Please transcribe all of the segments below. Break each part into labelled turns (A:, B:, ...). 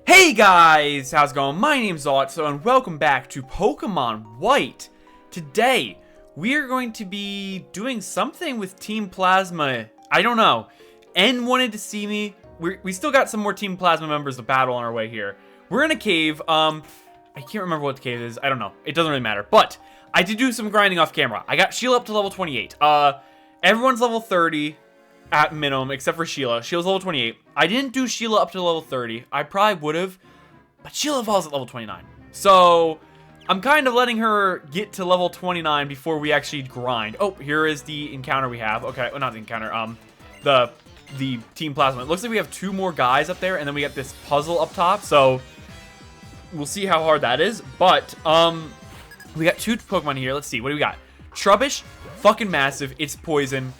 A: Hey guys, how's it going? My name's Autso and welcome back to Pokemon White. Today, we are going to be doing something with Team Plasma. I don't know. N wanted to see me. We still got some more Team Plasma members to battle on our way here. We're in a cave. I can't remember what the cave is. I don't know. It doesn't really matter. But I did do some grinding off camera. I got Sheila up to level 28. Everyone's level 30. At minimum, except for Sheila. Sheila's level 28. I didn't do Sheila up to level 30. I probably would have, but Sheila falls at level 29. So, I'm kind of letting her get to level 29 before we actually grind. Oh, here is the encounter we have. Okay, well, not the encounter. The Team Plasma. It looks like we have two more guys up there, and then we got this puzzle up top. So, we'll see how hard that is. But, we got two Pokemon here. Let's see. What do we got? Trubbish, fucking massive. It's poison.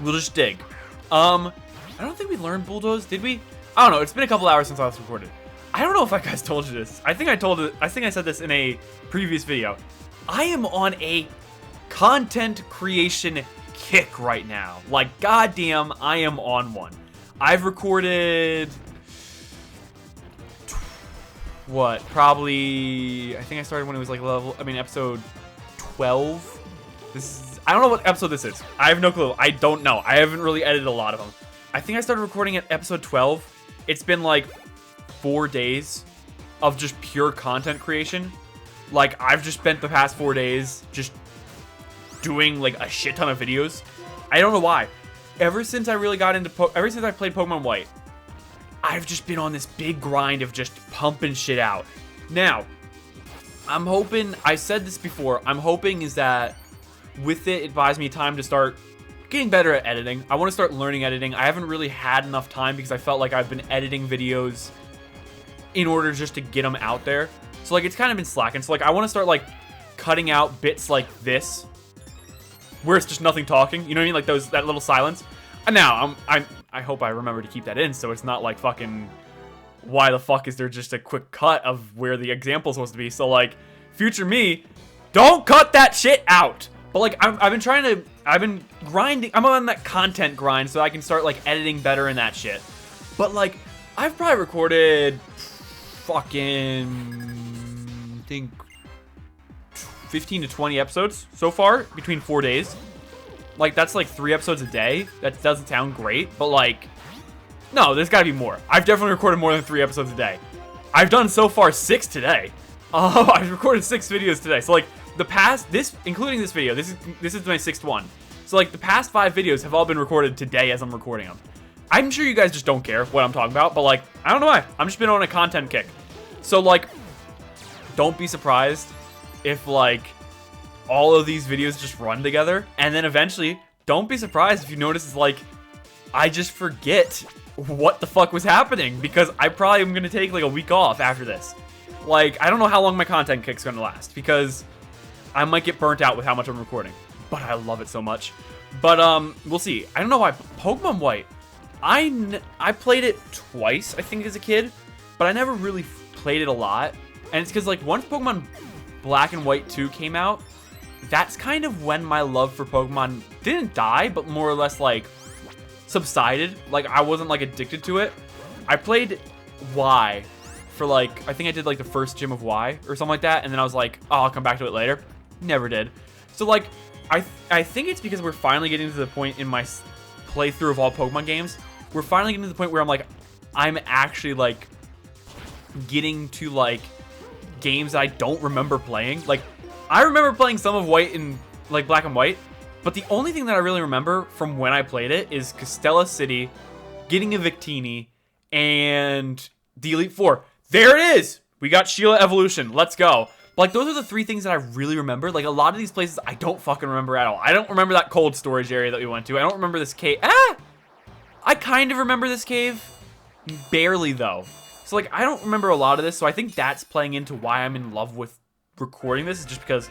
A: We'll just dig. I don't think we learned Bulldoze, did we? I don't know. It's been a couple hours since I last recorded. I don't know if I guys told you this. I think I said this in a previous video. I am on a content creation kick right now. Like, goddamn, I am on one. I've recorded what? Probably. I think I started when it was like episode 12. I don't know what episode this is. I have no clue. I don't know. I haven't really edited a lot of them. I think I started recording at episode 12. It's been like 4 days of just pure content creation. Like, I've just spent the past 4 days just doing like a shit ton of videos. I don't know why. Ever since I really got into ever since I played Pokemon White, I've just been on this big grind of just pumping shit out. Now, I'm hoping, I said this before, I'm hoping is that with it buys me time to start getting better at editing. I want to start learning editing. I haven't really had enough time because I felt like I've been editing videos in order just to get them out there. So like it's kind of been slacking. So like I want to start like cutting out bits like this where it's just nothing talking. You know what I mean? Like that little silence. And now I hope I remember to keep that in so it's not like fucking why the fuck is there just a quick cut of where the example's supposed to be. So like future me, don't cut that shit out. But like I've been grinding. I'm on that content grind so I can start like editing better and that shit. But like I've probably recorded fucking I think 15 to 20 episodes so far between 4 days. Like that's like 3 episodes a day. That doesn't sound great, but like no, there's got to be more. I've definitely recorded more than 3 episodes a day. I've done so far 6 today. I've recorded 6 videos today. So like including this video, this is my 6th one. So like the past 5 videos have all been recorded today as I'm recording them. I'm sure you guys just don't care what I'm talking about, but like, I don't know why. I'm just been on a content kick. So like, don't be surprised if like all of these videos just run together. And then eventually, don't be surprised if you notice it's like, I just forget what the fuck was happening because I probably am going to take like a week off after this. Like, I don't know how long my content kick's going to last because I might get burnt out with how much I'm recording, but I love it so much. But we'll see. I don't know why Pokemon White. I played it twice, I think, as a kid, but I never really played it a lot. And it's because like once Pokemon Black and White 2 came out, that's kind of when my love for Pokemon didn't die, but more or less like subsided. Like I wasn't like addicted to it. I played Y for like I think I did like the first gym of Y or something like that, and then I was like, oh, I'll come back to it later. Never did. So like I think it's because we're finally getting to the point in my playthrough of all Pokemon games. We're finally getting to the point where I'm actually like getting to like games I don't remember playing. Like I remember playing some of White and like Black and White, but the only thing that I really remember from when I played it is Castella City, getting a Victini, and the Elite Four. There it is! We got Sheila Evolution. Let's go. Like, those are the 3 things that I really remember. Like, a lot of these places I don't fucking remember at all. I don't remember that cold storage area that we went to. I don't remember this cave. I kind of remember this cave. Barely, though. So, like, I don't remember a lot of this. So, I think that's playing into why I'm in love with recording this. Is just because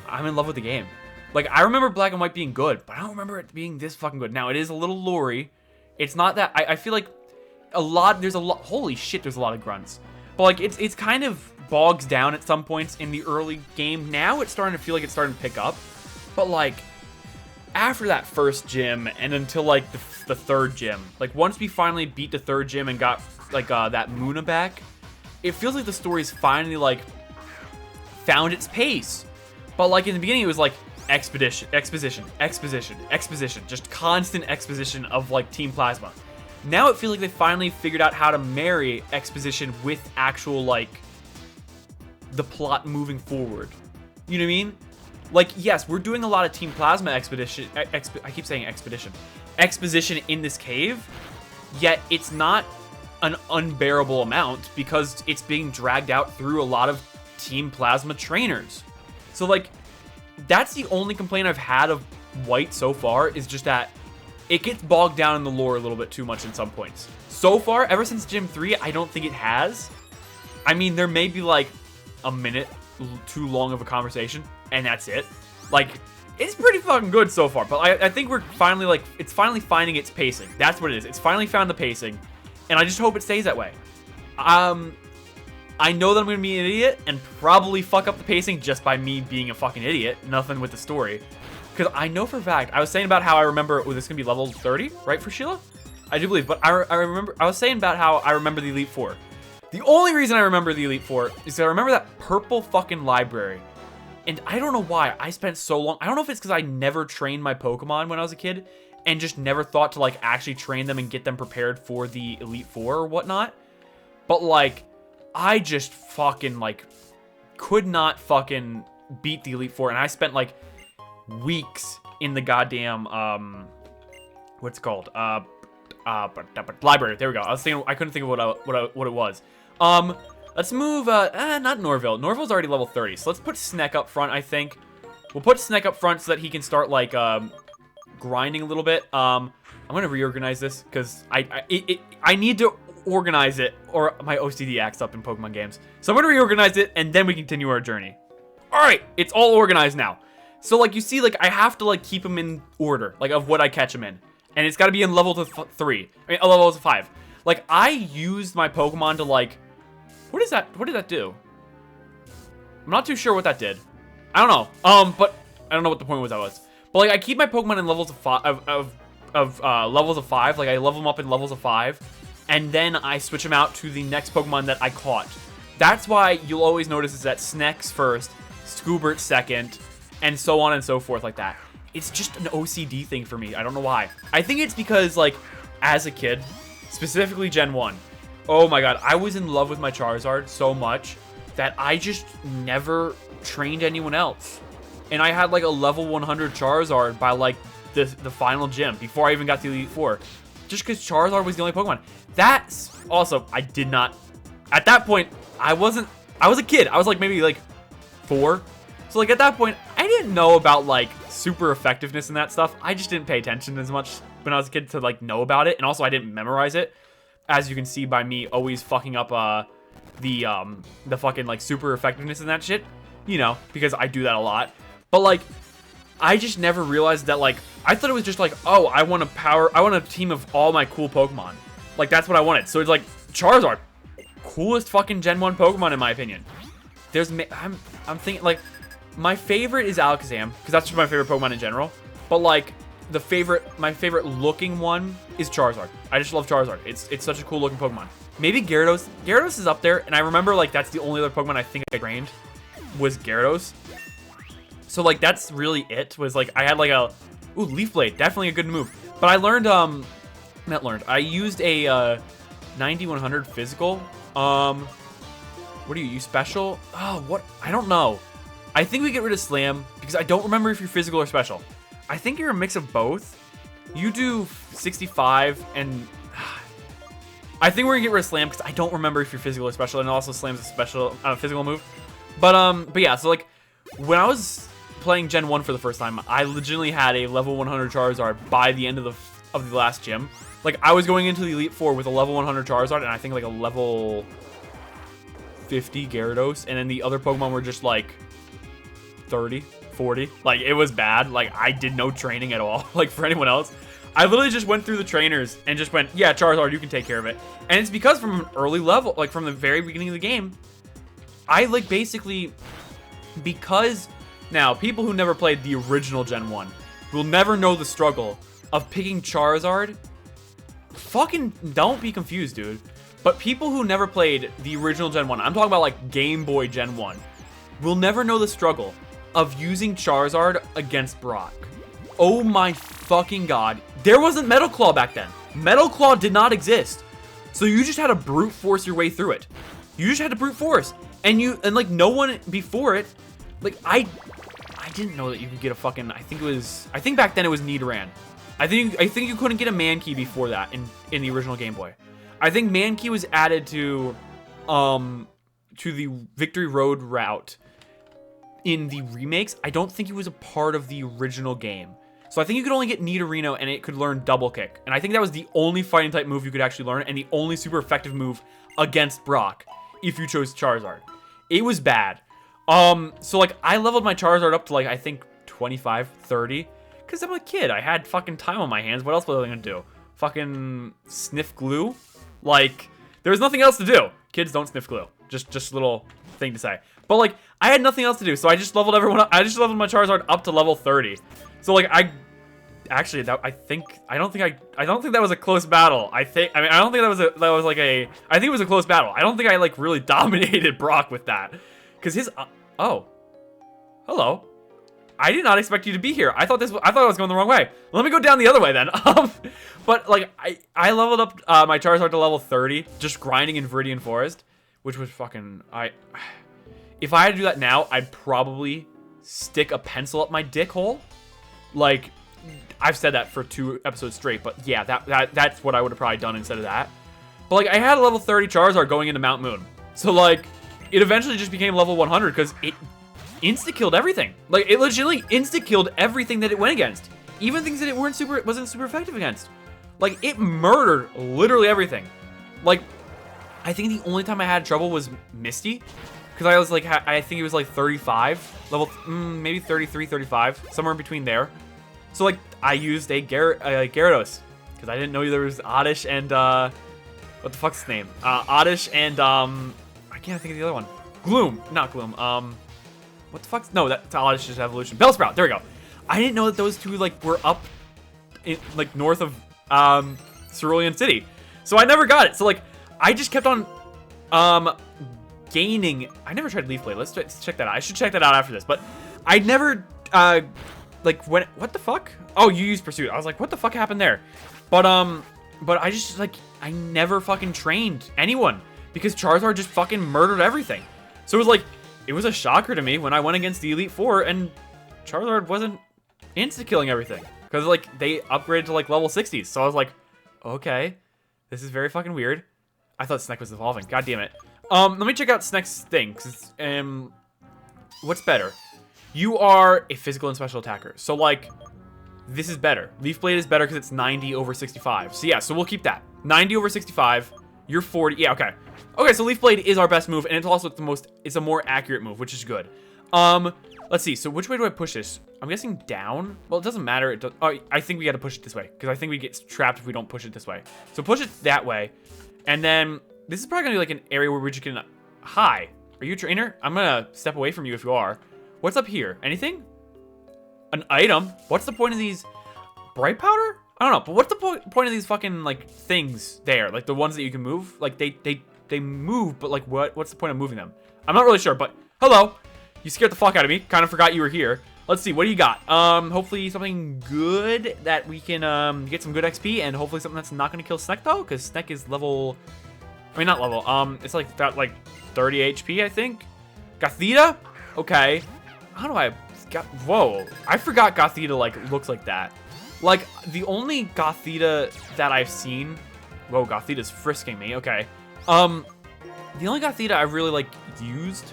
A: I'm in love with the game. Like, I remember Black and White being good, but I don't remember it being this fucking good. Now, it is a little lore-y. It's not that... I feel like there's a lot... Holy shit, there's a lot of grunts. But, like, it's kind of bogs down at some points in the early game. Now it's starting to feel like it's starting to pick up. But, like, after that first gym and until like the third gym, like once we finally beat the third gym and got like that Muna back, it feels like the story's finally like found its pace. But like in the beginning, it was like exposition, just constant exposition of like Team Plasma. Now it feels like they finally figured out how to marry exposition with actual like the plot moving forward. You know what I mean? Like, yes, we're doing a lot of Team Plasma expedition. I keep saying expedition. Exposition in this cave, yet it's not an unbearable amount because it's being dragged out through a lot of Team Plasma trainers. So, like, that's the only complaint I've had of White so far, is just that it gets bogged down in the lore a little bit too much in some points. So far, ever since Gym 3, I don't think it has. I mean, there may be, like, a minute too long of a conversation, and that's it. Like, it's pretty fucking good so far, but I think we're finally, like, it's finally finding its pacing. That's what it is. It's finally found the pacing, and I just hope it stays that way. I know that I'm going to be an idiot and probably fuck up the pacing just by me being a fucking idiot. Nothing with the story. Because I know for a fact, I was saying about how I remember, oh, this is going to be level 30, right, for Sheila? I do believe, but I remember, I was saying about how I remember the Elite Four. The only reason I remember the Elite Four is that I remember that purple fucking library. And I don't know why I spent so long. I don't know if it's because I never trained my Pokemon when I was a kid and just never thought to, like, actually train them and get them prepared for the Elite Four or whatnot. But, like, I just fucking, like, could not fucking beat the Elite Four. And I spent, like, weeks in the goddamn, what's it called? Library. There we go. I couldn't think of what it was. Let's move, not Norville. Norville's already level 30, so let's put Sneck up front, I think. We'll put Sneck up front so that he can start, like, grinding a little bit. I'm gonna reorganize this, because I need to organize it, or my OCD acts up in Pokemon games. So I'm gonna reorganize it, and then we continue our journey. Alright, it's all organized now. So, like, you see, like, I have to, like, keep them in order, like, of what I catch them in. And it's gotta be in level 3. I mean, level 5. Like, I used my Pokemon to, like, what is that? What did that do? I'm not too sure what that did. I don't know. But I don't know what the point was. But like, I keep my Pokemon in levels of levels of 5. Like, I level them up in levels of 5, and then I switch them out to the next Pokemon that I caught. That's why you'll always notice is that Sneck's first, Scoobert's second, and so on and so forth like that. It's just an OCD thing for me. I don't know why. I think it's because, like, as a kid, specifically Gen 1. Oh my god, I was in love with my Charizard so much that I just never trained anyone else. And I had like a level 100 Charizard by like the final gym before I even got to Elite Four. Just because Charizard was the only Pokemon. That's also, I did not, at that point, I was a kid. I was like maybe like 4. So like at that point, I didn't know about like super effectiveness and that stuff. I just didn't pay attention as much when I was a kid to like know about it. And also I didn't memorize it. As you can see by me always fucking up the fucking like super effectiveness and that shit, you know, because I do that a lot. But like, I just never realized that, like, I thought it was just like, oh, I want a team of all my cool Pokemon. Like, that's what I wanted. So it's like Charizard, coolest fucking Gen 1 Pokemon in my opinion. I'm thinking like my favorite is Alakazam because that's just my favorite Pokemon in general. But like my favorite looking one is Charizard. I just love Charizard. It's such a cool looking Pokemon. Maybe Gyarados. Gyarados is up there, and I remember like that's the only other Pokemon I think I trained was Gyarados. So like that's really it. Was like I had like Leaf Blade, definitely a good move. But I learned I used a 9100 physical. What do you use special? Oh, what? I don't know. I think we get rid of Slam because I don't remember if you're physical or special. I think you're a mix of both. You do 65 and I think we're gonna get rid of Slam because I don't remember if you're physical or special, and also Slam's a special physical move. But yeah, so like when I was playing Gen 1 for the first time, I legitimately had a level 100 Charizard by the end of the last gym. Like I was going into the Elite Four with a level 100 Charizard and I think like a level 50 Gyarados, and then the other Pokemon were just like 30, 40. Like it was bad. Like I did no training at all. Like for anyone else, I literally just went through the trainers and just went, yeah, Charizard, you can take care of it. And it's because from an early level, like from the very beginning of the game, I like basically, because now people who never played the original Gen 1 will never know the struggle of picking Charizard. Fucking don't be confused, dude. But people who never played the original Gen 1, I'm talking about like Game Boy Gen 1, will never know the struggle of using Charizard against Brock. Oh my fucking god. There wasn't Metal Claw back then. Metal Claw did not exist. So you just had to brute force your way through it. You just had to brute force. And like no one before it, like I didn't know that you could get a fucking, I think back then it was Nidoran. I think you couldn't get a Mankey before that in the original Game Boy. I think Mankey was added to the Victory Road route in the remakes. I don't think it was a part of the original game. So I think you could only get Nidorino and it could learn Double Kick. And I think that was the only fighting type move you could actually learn and the only super effective move against Brock if you chose Charizard. It was bad. So like I leveled my Charizard up to like I think 25, 30. Because I'm a kid. I had fucking time on my hands. What else was I going to do? Fucking sniff glue? Like, there was nothing else to do. Kids don't sniff glue. Just a little thing to say. But, like, I had nothing else to do. So I just leveled everyone up. I just leveled my Charizard up to level 30. So, like, I don't think that was a close battle. I think it was a close battle. I don't think I, like, really dominated Brock with that. Because his, oh. Hello. I did not expect you to be here. I thought I was going the wrong way. Let me go down the other way then. But like I leveled up my Charizard to level 30, just grinding in Viridian Forest, which was fucking if I had to do that now, I'd probably stick a pencil up my dick hole. Like I've said that for 2 episodes straight, but yeah, that's what I would have probably done instead of that. But like I had a level 30 Charizard going into Mount Moon. So like it eventually just became level 100 cuz it insta-killed everything. Like, it legitimately insta-killed everything that it went against. Even things that it wasn't super effective against. Like, it murdered literally everything. Like, I think the only time I had trouble was Misty. Because I was like, I think it was like 35. Level, maybe 33, 35. Somewhere in between there. So, like, I used a Gyarados. Because I didn't know there was Oddish and, what the fuck's his name? Oddish and, I can't think of the other one. Gloom. Not Gloom. What the fuck's... No, that's Oddish's evolution. Bellsprout. There we go. I didn't know that those two, like, were up, in, like, north of, Cerulean City. So I never got it. So, like, I just kept on, gaining... I never tried Leaf Blade. Let's check that out. I should check that out after this. But I never, like, what the fuck? Oh, you used Pursuit. I was like, what the fuck happened there? But I just, like, I never fucking trained anyone. Because Charizard just fucking murdered everything. So it was like... It was a shocker to me when I went against the Elite Four and Charizard wasn't insta-killing everything. Because, like, they upgraded to, like, level 60s. So I was like, okay, this is very fucking weird. I thought Sneck was evolving. God damn it. Let me check out Sneck's thing. Cause, what's better? You are a physical and special attacker. So, like, this is better. Leaf Blade is better because it's 90 over 65. So, yeah, so we'll keep that. 90 over 65. You're 40. Yeah, okay. Okay, so Leaf Blade is our best move, and it's also it's a more accurate move, which is good. Let's see. So which way do I push this? I'm guessing down. Well, it doesn't matter. Oh, I think we got to push it this way, because I think we get trapped if we don't push it this way. So push it that way, and then this is probably gonna be like an area where we just can. Hi, are you a trainer? I'm gonna step away from you if you are. What's up here? Anything? An item? What's the point of these? Bright powder? I don't know. But what's the point of these fucking like things there? Like the ones that you can move? Like they move, but like what's the point of moving them? I'm not really sure, but hello. You scared the fuck out of me. Kind of forgot you were here. Let's see, what do you got? Hopefully something good that we can get some good XP, and hopefully something that's not gonna kill Sneck though, because Sneck is level, I mean not level, it's like got like 30 HP, I think. Gothita? Okay. How do I got whoa. I forgot Gothita like looks like that. Like the only Gothita that I've seen, whoa, Gothita's frisking me, okay. The only Gothita I really like used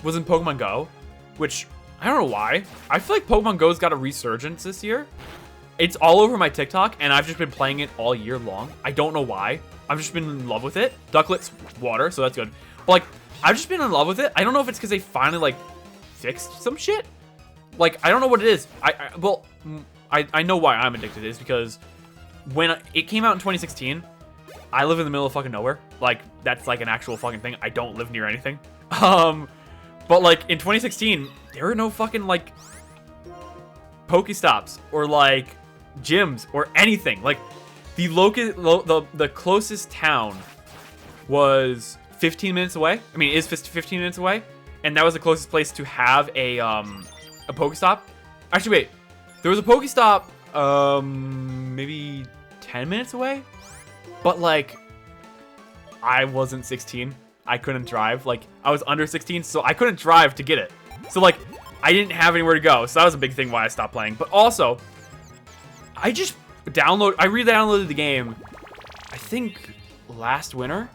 A: was in Pokemon Go, which I don't know why. I feel like Pokemon Go's got a resurgence this year. It's all over my TikTok, and I've just been playing it all year long. I don't know why. I've just been in love with it. Ducklet's water, so that's good. But like, I've just been in love with it. I don't know if it's because they finally like fixed some shit. Like, I don't know what it is. I know why I'm addicted is because when it came out in 2016, I live in the middle of fucking nowhere. Like, that's like an actual fucking thing. I don't live near anything. But like in 2016, there were no fucking like Pokestops or like gyms or anything. Like the closest town was 15 minutes away. I mean, it is 15 minutes away, and that was the closest place to have a Pokestop. Actually, wait, there was a Pokestop maybe 10 minutes away, but like I wasn't 16. I couldn't drive. Like, I was under 16, so I couldn't drive to get it. So like, I didn't have anywhere to go. So that was a big thing why I stopped playing. But also, I re-downloaded the game, I think last winter,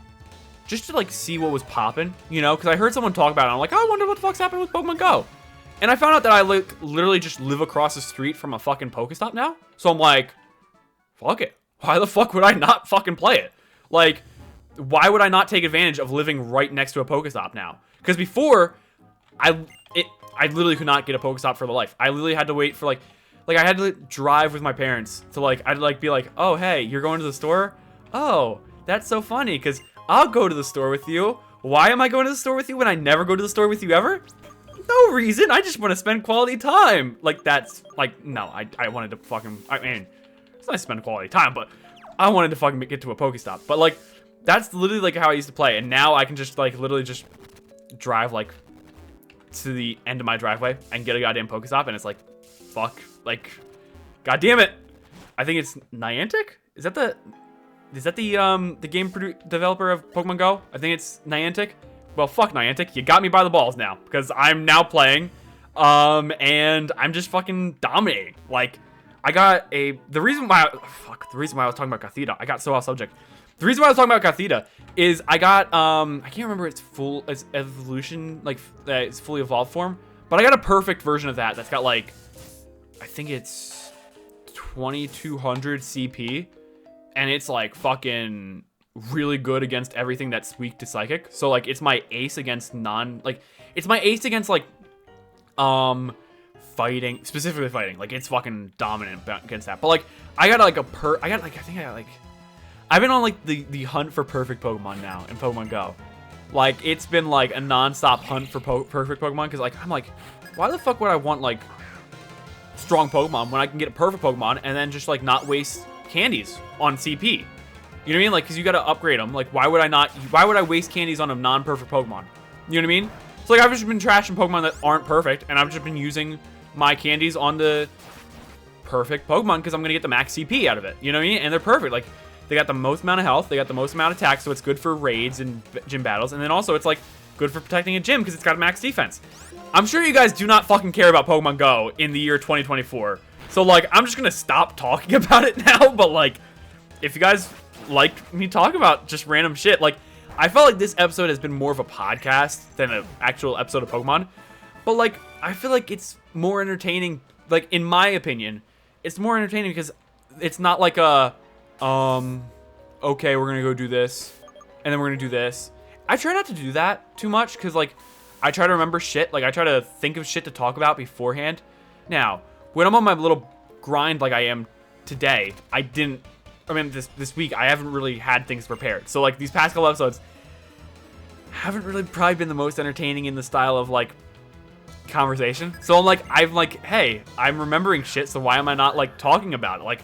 A: just to like see what was popping, you know, because I heard someone talk about it. I'm like, oh, I wonder what the fuck's happening with Pokemon Go. And I found out that I literally just live across the street from a fucking Pokestop now. So I'm like, fuck it. Why the fuck would I not fucking play it? Like, why would I not take advantage of living right next to a Pokestop now? Because before, I literally could not get a Pokestop for the life. I literally had to wait for like I had to drive with my parents to like, I'd like be like, oh, hey, you're going to the store? Oh, that's so funny because I'll go to the store with you. Why am I going to the store with you when I never go to the store with you ever? No reason. I just want to spend quality time. Like, that's like, no, I wanted to fucking, I mean, it's not spend quality time, but I wanted to fucking get to a Pokestop. But like, that's literally like how I used to play. And now I can just like literally just drive like to the end of my driveway and get a goddamn Pokestop. And it's like, fuck, like, god damn it. I think it's Niantic? Is that the game developer of Pokemon Go? I think it's Niantic. Well, fuck Niantic. You got me by the balls now because I'm now playing, and I'm just fucking dominating. Like, I got the reason why I was talking about Gothita. I got so off subject. The reason why I was talking about Gothita is I got I can't remember its evolution, like its fully evolved form, but I got a perfect version of that that's got like, I think it's 2200 CP, and it's like fucking really good against everything that's weak to psychic. So like, it's my ace against fighting, specifically fighting. Like, it's fucking dominant against that. But like, I've been on like the hunt for perfect Pokemon now in Pokemon Go. Like, it's been like a non-stop hunt for perfect Pokemon because like, I'm like, why the fuck would I want like strong Pokemon when I can get a perfect Pokemon and then just like not waste candies on CP? You know what I mean? Like, because you got to upgrade them. Like, why would I waste candies on a non-perfect Pokemon? You know what I mean? So like, I've just been trashing Pokemon that aren't perfect, and I've just been using my candies on the perfect Pokemon because I'm gonna get the max CP out of it. You know what I mean? And they're perfect. Like, they got the most amount of health, they got the most amount of attack, so it's good for raids and gym battles. And then also it's like good for protecting a gym because it's got max defense. I'm sure you guys do not fucking care about Pokemon Go in the year 2024. So like, I'm just gonna stop talking about it now. But like, if you guys like me talk about just random shit, like, I felt like this episode has been more of a podcast than an actual episode of Pokemon. But like, I feel like it's more entertaining. Like, in my opinion, it's more entertaining because it's not like a okay, we're gonna go do this and then we're gonna do this. I try not to do that too much because like, I try to remember shit. Like, I try to think of shit to talk about beforehand. Now, when I'm on my little grind like I am today, this week, I haven't really had things prepared. So like, these past couple episodes haven't really probably been the most entertaining in the style of like conversation. So I'm like, hey, I'm remembering shit, so why am I not like talking about it? Like,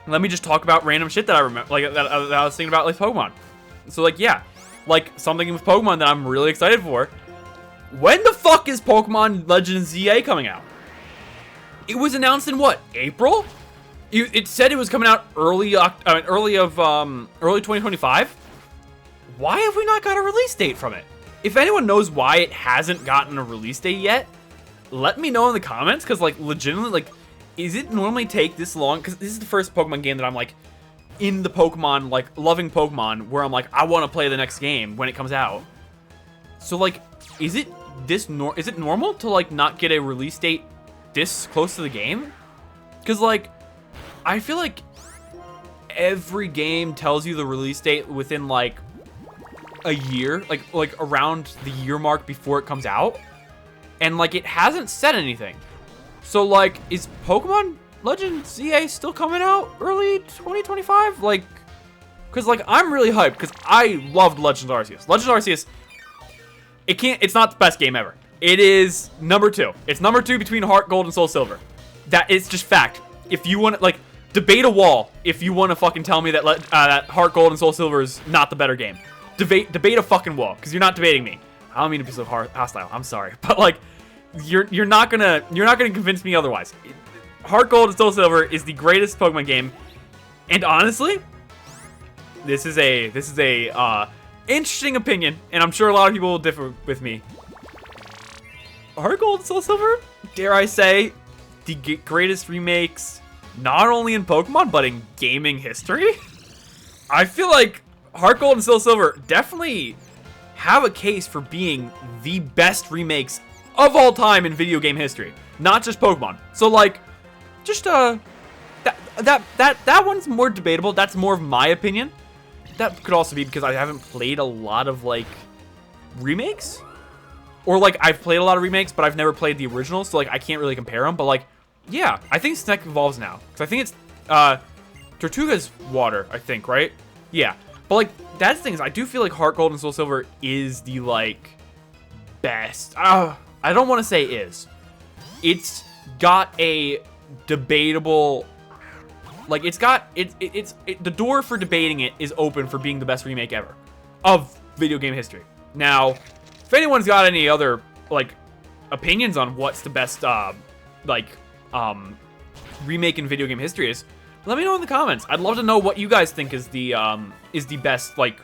A: let me just talk about random shit that I remember, like that I was thinking about, like Pokemon. So like, yeah, like something with Pokemon that I'm really excited for. When the fuck is Pokemon Legends ZA coming out? It was announced in what, April? It said it was coming out early 2025. Why have we not got a release date from it? If anyone knows why it hasn't gotten a release date yet, let me know in the comments. Because like, legitimately, like, is it normally take this long? Because this is the first Pokemon game that I'm like in the Pokemon, like loving Pokemon, where I'm like, I want to play the next game when it comes out. So like, is it normal to like not get a release date this close to the game? Because like, I feel like every game tells you the release date within like a year, like around the year mark before it comes out, and like, it hasn't said anything. So like, is Pokemon Legends ZA still coming out early 2025? Like, because like, I'm really hyped because I loved Legends Arceus. Legends Arceus, it's not the best game ever. It is number 2. It's number 2 between Heart Gold and Soul Silver. That is just fact. If you want to, like, debate a wall if you want to fucking tell me that that Heart Gold and Soul Silver is not the better game. Debate a fucking wall, because you're not debating me. I don't mean to be so hostile. I'm sorry, but like, you're not gonna convince me otherwise. Heart Gold and Soul Silver is the greatest Pokemon game, and honestly, this is a interesting opinion, and I'm sure a lot of people will differ with me. Heart Gold and Soul Silver, dare I say, the greatest remakes, not only in Pokemon, but in gaming history. I feel like Heart Gold and Soul Silver definitely have a case for being the best remakes of all time in video game history, not just Pokemon. So like, just that one's more debatable. That's more of my opinion. That could also be because I haven't played a lot of like remakes, or like I've played a lot of remakes, but I've never played the originals, so like I can't really compare them. But like, yeah, I think Snec evolves now, because I think it's Tortuga's water, I think, right? Yeah, but like that's the thing is I do feel like Heart Gold and Soul Silver is the like best. I don't want to say is. It's got a debatable, like it's the door for debating it is open for being the best remake ever of video game history. Now, if anyone's got any other like opinions on what's the best remake in video game history is, let me know in the comments. I'd love to know what you guys think is the best like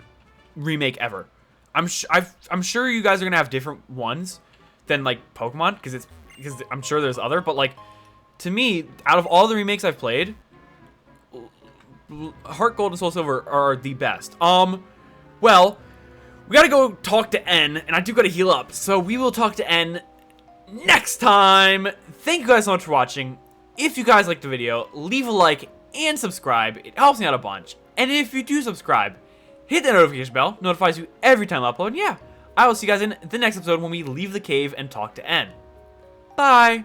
A: remake ever. I'm sure you guys are gonna have different ones than like Pokemon, because I'm sure there's other, but like to me, out of all the remakes I've played, Heart Gold and Soul Silver are the best. Well, we gotta go talk to N, and I do gotta heal up, so we will talk to N next time. Thank you guys so much for watching. If you guys liked the video, leave a like and subscribe. It helps me out a bunch. And if you do subscribe, hit the notification bell. Notifies you every time I upload. And yeah, I will see you guys in the next episode when we leave the cave and talk to N. Bye.